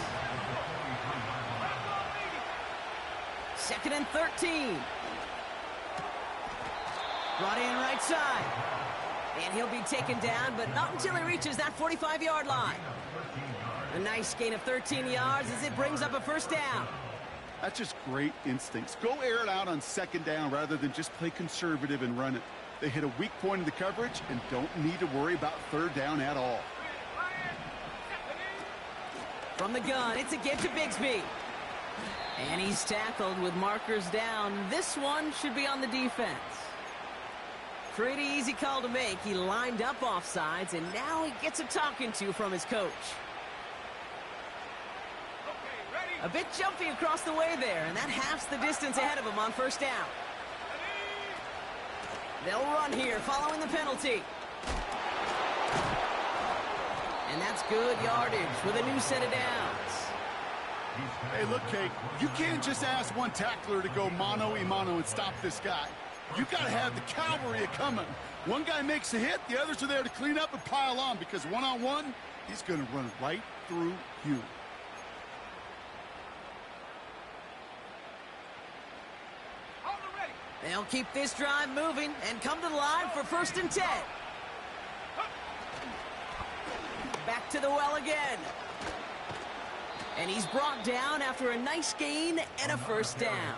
2nd and 13. Brought in right side. And he'll be taken down, but not until he reaches that 45-yard line. A nice gain of 13 yards as it brings up a first down. That's just great instincts. Go air it out on 2nd down rather than just play conservative and run it. They hit a weak point in the coverage and don't need to worry about 3rd down at all. From the gun, it's a give to Bigsby. And he's tackled with markers down. This one should be on the defense. Pretty easy call to make. He lined up offsides, and now he gets a talking to from his coach. Okay, ready? A bit jumpy across the way there, and that halves the distance ahead of him on first down. They'll run here following the penalty. And that's good yardage with a new set of downs. Hey, look, Kate, you can't just ask one tackler to go mano-a-mano and stop this guy. You got to have the cavalry coming. One guy makes a hit, the others are there to clean up and pile on, because one-on-one, he's going to run right through you. They'll keep this drive moving and come to the line for 1st and 10. Back to the well again. And he's brought down after a nice gain and a first down.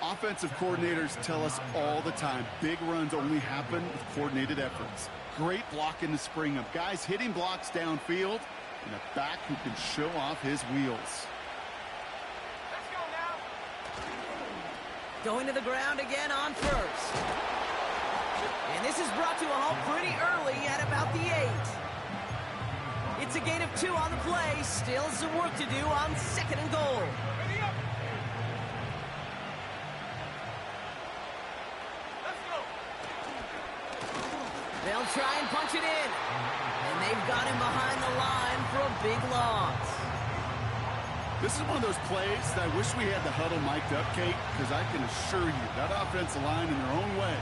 Offensive coordinators tell us all the time, big runs only happen with coordinated efforts. Great block in the spring of guys hitting blocks downfield and a back who can show off his wheels. Let's go now. Going to the ground again on first. And this is brought to a halt pretty early at about the 8. It's a gain of 2 on the play. Still some work to do on 2nd and goal. Ready up. Let's go. They'll try and punch it in. And they've got him behind the line for a big loss. This is one of those plays that I wish we had the huddle mic'd up, Kate, because I can assure you that offensive line in their own way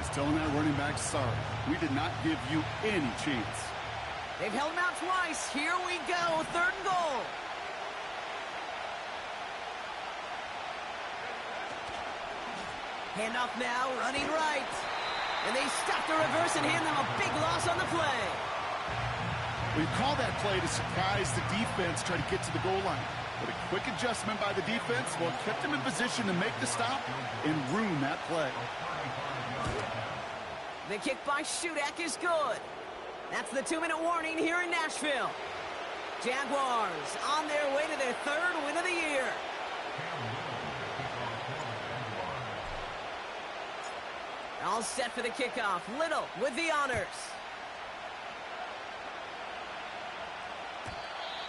is telling that running back, sorry, we did not give you any chance. They've held him out twice. Here we go, 3rd and goal. Handoff now, running right. And they stop the reverse and hand them a big loss on the play. We call that play to surprise the defense, try to get to the goal line. But a quick adjustment by the defense, well, kept him in position to make the stop and ruin that play. The kick by Shudak is good. That's the 2-minute warning here in Nashville. Jaguars on their way to their 3rd win of the year. All set for the kickoff. Little with the honors.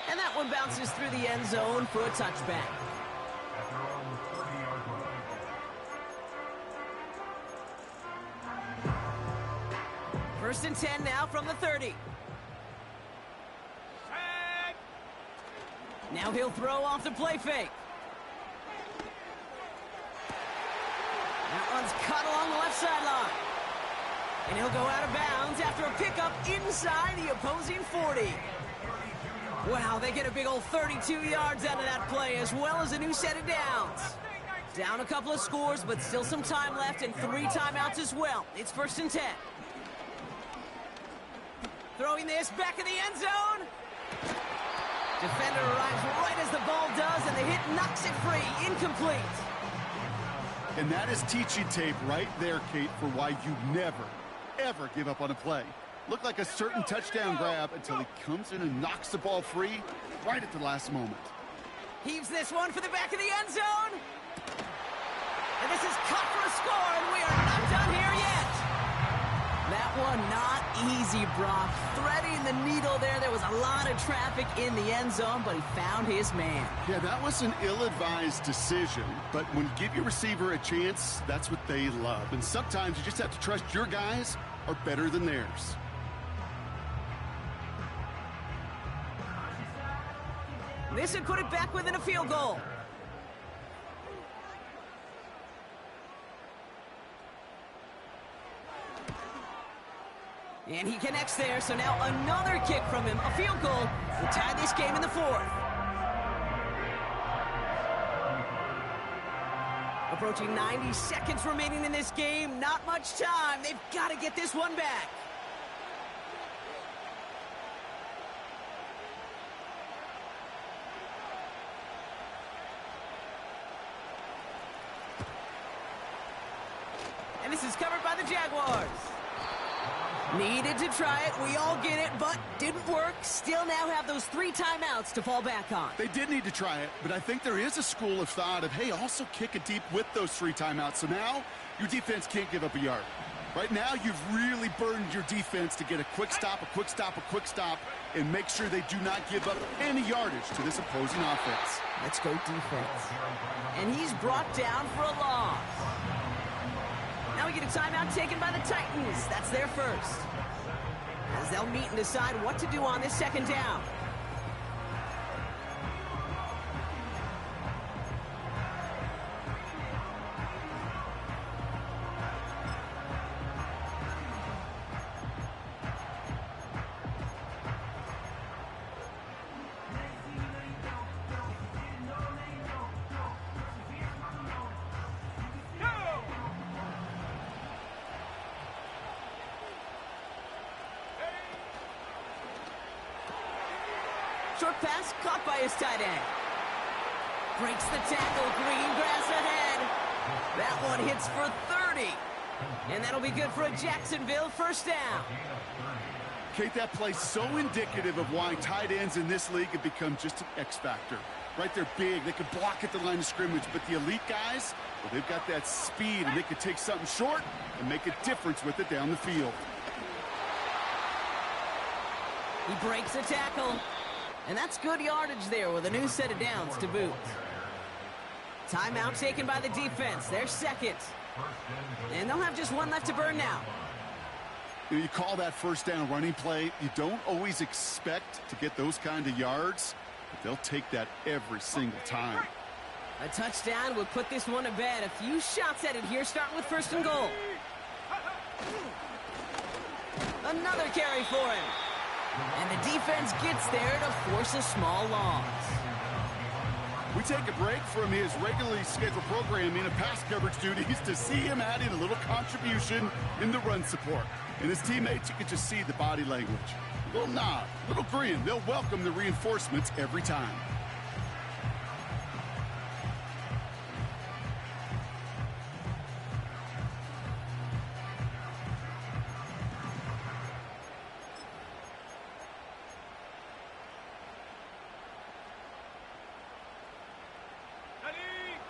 And that one bounces through the end zone for a touchback. First and 10 now from the 30. Set. Now he'll throw off the play fake. That one's cut along the left sideline. And he'll go out of bounds after a pickup inside the opposing 40. Wow, they get a big old 32 yards out of that play, as well as a new set of downs. Down a couple of scores, but still some time left and 3 timeouts as well. It's 1st and 10. Throwing this back in the end zone. Defender arrives right as the ball does, and the hit knocks it free. Incomplete. And that is teaching tape right there, Kate, for why you never, ever give up on a play. Looked like a certain touchdown grab until he comes in and knocks the ball free right at the last moment. Heaves this one for the back of the end zone. And this is cut for a score, and we are not done here yet. That one not easy, Brock. Threading the needle there. There was a lot of traffic in the end zone, but he found his man. Yeah, that was an ill-advised decision, but when you give your receiver a chance, that's what they love. And sometimes you just have to trust your guys are better than theirs. This would put it back within a field goal. And he connects there, so now another kick from him. A field goal will tie this game in the 4th. Approaching 90 seconds remaining in this game. Not much time. They've got to get this one back. And this is covered by the Jaguars. Needed to try it, we all get it, but didn't work. Still now have those 3 timeouts to fall back on. They did need to try it, but I think there is a school of thought of, hey, also kick it deep with those 3 timeouts. So now your defense can't give up a yard. Right now, you've really burdened your defense to get a quick stop, and make sure they do not give up any yardage to this opposing offense. Let's go defense. And he's brought down for a loss. Now we get a timeout taken by the Titans. That's their first. As they'll meet and decide what to do on this second down. Short pass caught by his tight end. Breaks the tackle, green grass ahead. That one hits for 30. And that'll be good for a Jacksonville first down. Kate, that play's so indicative of why tight ends in this league have become just an X factor. Right, they're big, they can block at the line of scrimmage, but the elite guys, well, they've got that speed, and they can take something short and make a difference with it down the field. He breaks a tackle. And that's good yardage there with a new set of downs to boot. Timeout taken by the defense. Their second. And they'll have just 1 left to burn now. You call that first down running play. You don't always expect to get those kind of yards, but they'll take that every single time. A touchdown would put this one to bed. A few shots at it here, starting with 1st and goal. Another carry for him. And the defense gets there to force a small loss. We take a break from his regularly scheduled programming and pass coverage duties to see him adding a little contribution in the run support. And his teammates, you can just see the body language. A little nod, a little grin. They'll welcome the reinforcements every time.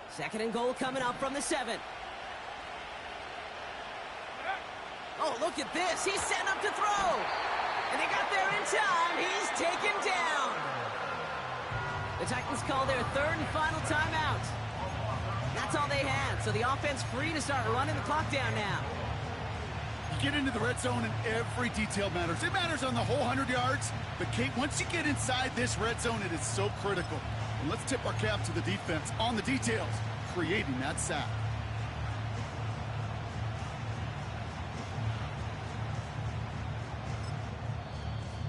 Second and goal coming up from the 7. Oh, look at this. He's setting up to throw. And they got there in time. He's taken down. The Titans call their 3rd and final timeout. That's all they had. So the offense free to start running the clock down now. You get into the red zone and every detail matters. It matters on the whole 100 yards. But, Kate, once you get inside this red zone, it is so critical. And let's tip our cap to the defense on the details, creating that sack.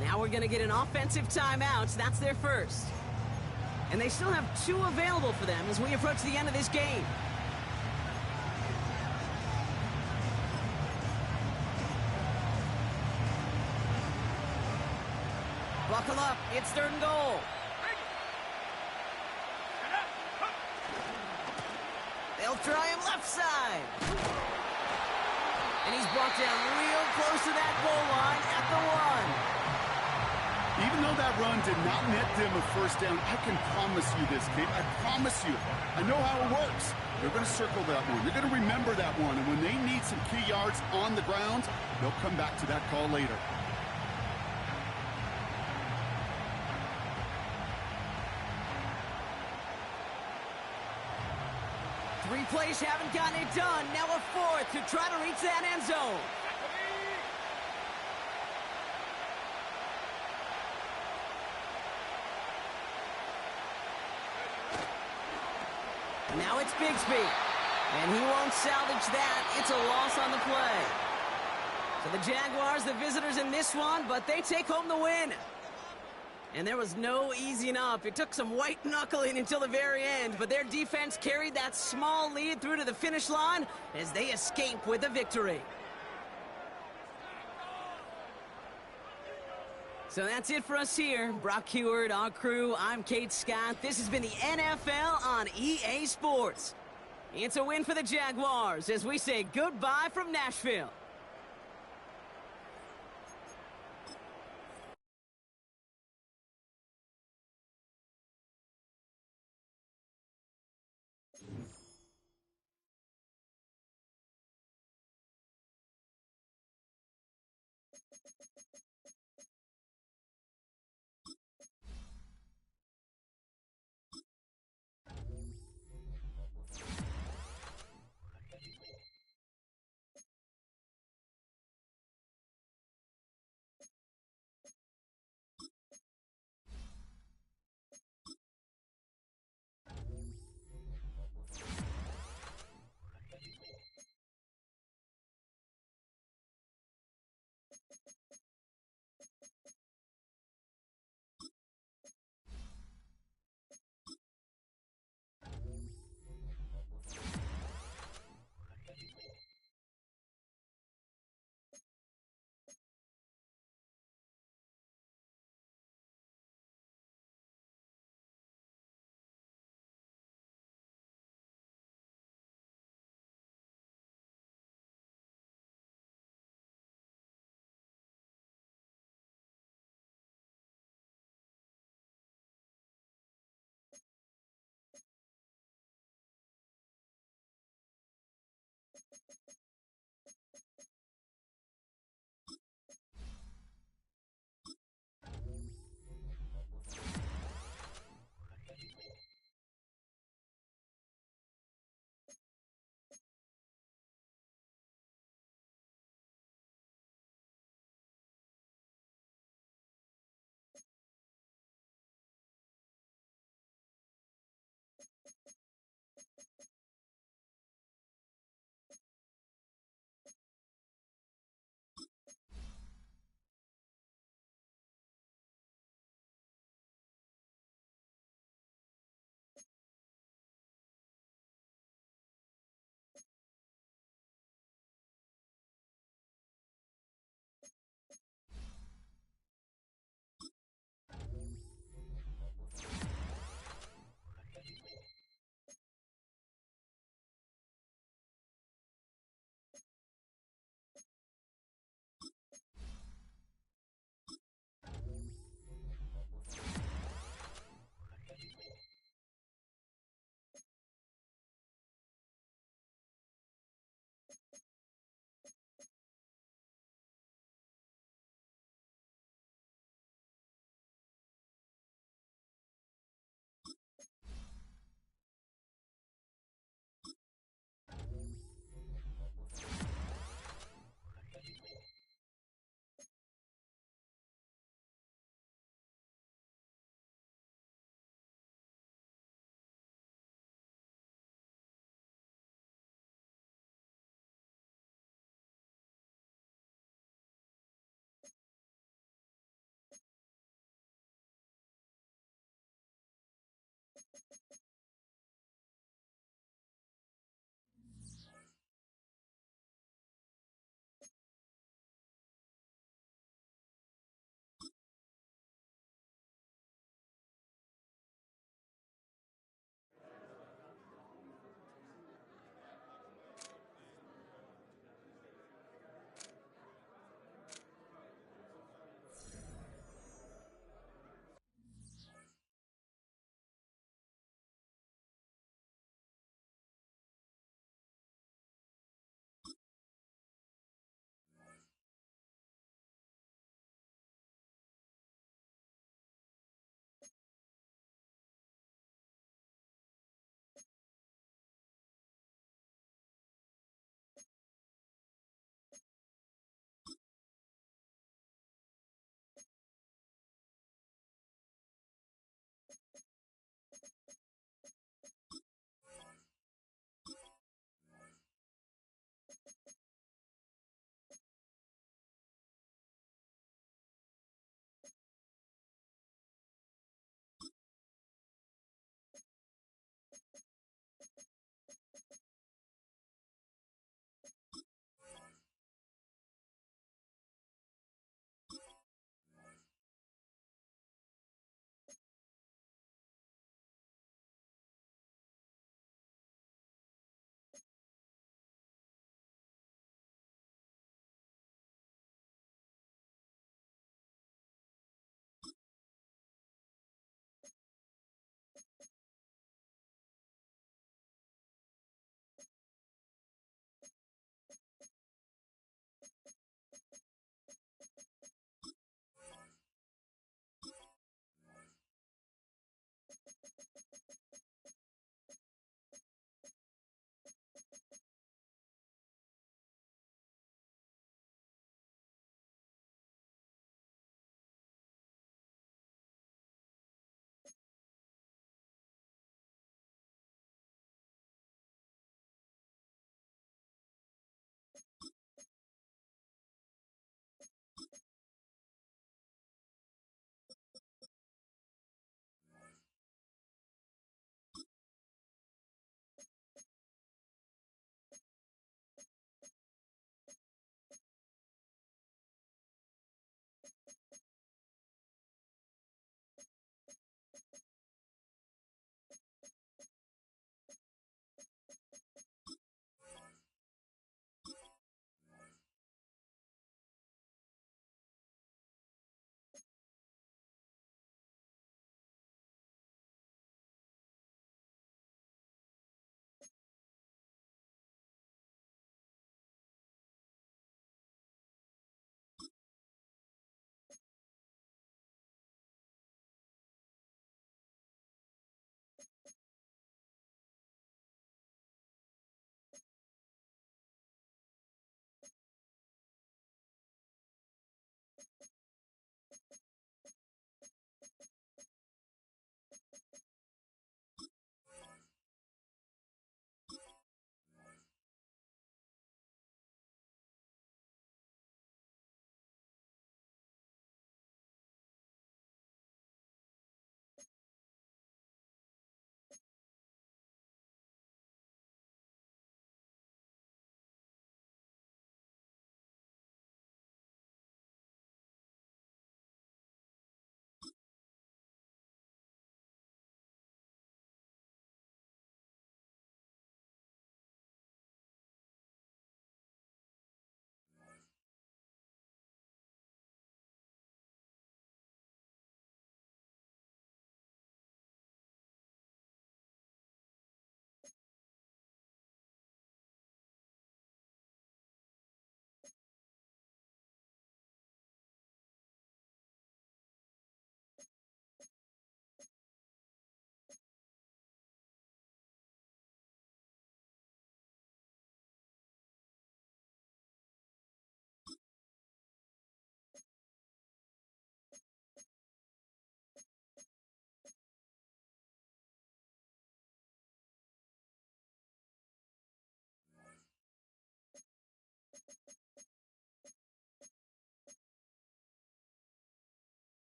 Now we're going to get an offensive timeout. That's their first. And they still have 2 available for them as we approach the end of this game. Buckle up. It's 3rd and goal. They'll try him left side. And he's brought down real close to that goal line at the 1. Even though that run did not net them a first down, I can promise you this, Kate. I promise you. I know how it works. They're going to circle that one. They're going to remember that one. And when they need some key yards on the ground, they'll come back to that call later. Three plays haven't gotten it done. Now a 4th to try to reach that end zone. Now it's Bigsby. And he won't salvage that. It's a loss on the play. So the Jaguars, the visitors in this one, but they take home the win. And there was no easing up. It took some white knuckling until the very end, but their defense carried that small lead through to the finish line as they escape with a victory. So that's it for us here. Brock Huard, our crew, I'm Kate Scott. This has been the NFL on EA Sports. It's a win for the Jaguars as we say goodbye from Nashville.